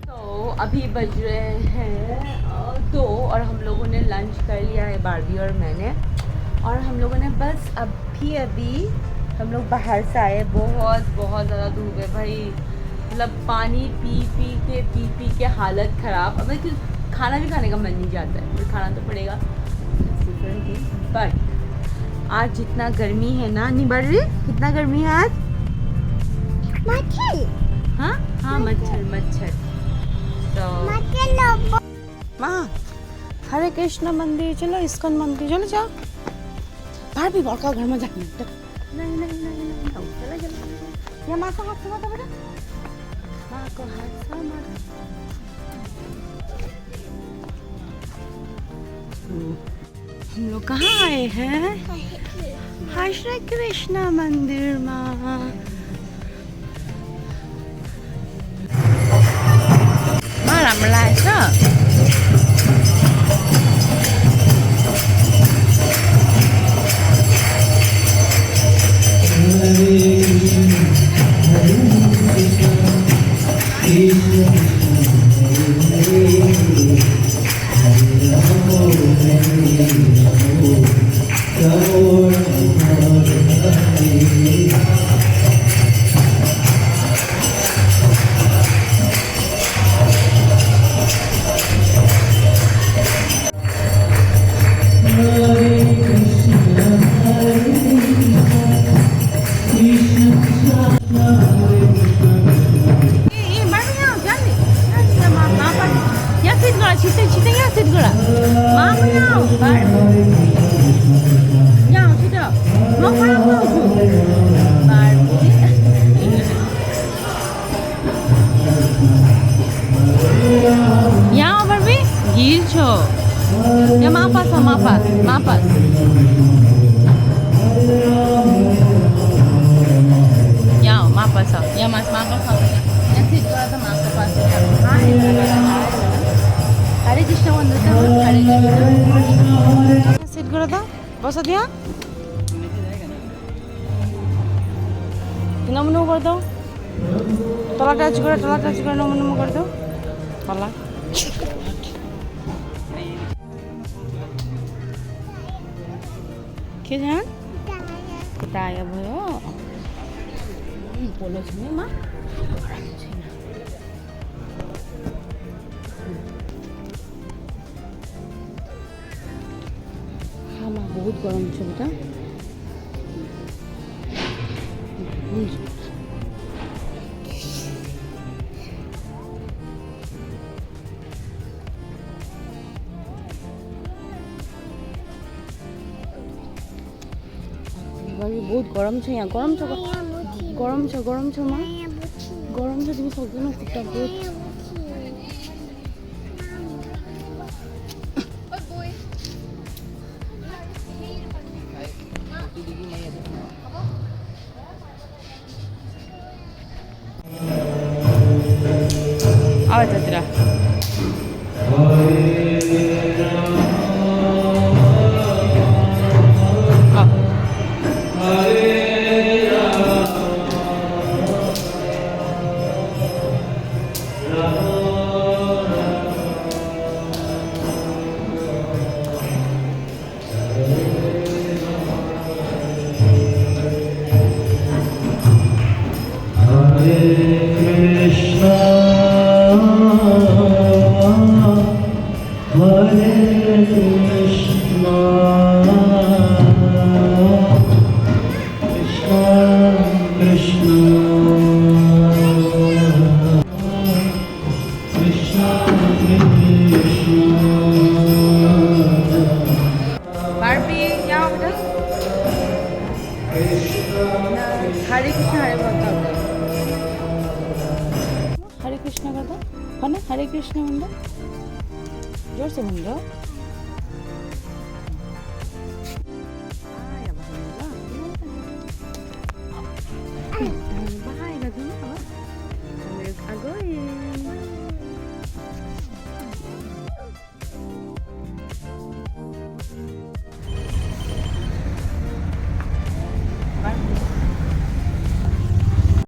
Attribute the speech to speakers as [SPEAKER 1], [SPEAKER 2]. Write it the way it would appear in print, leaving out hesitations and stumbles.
[SPEAKER 1] तो अभी बज रहे हैं 2 और हम लोगों ने लंच कर लिया है, बारबी और मैंने। और हम लोगों ने बस अभी हम लोग बाहर से आए। बहुत ज़्यादा धूप है भाई, मतलब पानी पी के हालत ख़राब। अब खाना भी खाने का मन नहीं जाता है, पर खाना तो पड़ेगा। बट आज जितना गर्मी है ना, नहीं बढ़ रही, कितना गर्मी है आज। मच्छर, हाँ मच्छर। तो माँ, हरे कृष्ण मंदिर चलो, इस्कॉन मंदिर चलो, जाओ। बाहर भी बड़का घर में जाके नहीं चलो। या माँ को हाथ से बेटा, माँ को हाथ से हम लोग कहाँ आए हैं? हरे कृष्ण मंदिर माँ। làm lại đó. Yang Barbie, gitu. Ya maaf. Ya maaf. Ya mas maaf. Ya sit kora to maaf pass. Hare Krishna मंदिर का हरे कृष्ण। sit kora to, बसा दिया। नमो कर दो, तला टच कर नमो कर दो, तला। क्या जान? kita ya boyo. Polo sini mah. हाँ माँ बहुत गरम है बेटा। बहुत गरम छ यहाँ, गरम छ माँ, गरम छ तिमी सक्दैनौ खुट्टा बहुत। आवाज तेरा हरे कृष्ण हरे कृष्ण का था ना, हरे कृष्ण मंदिर जोर से मंदिर।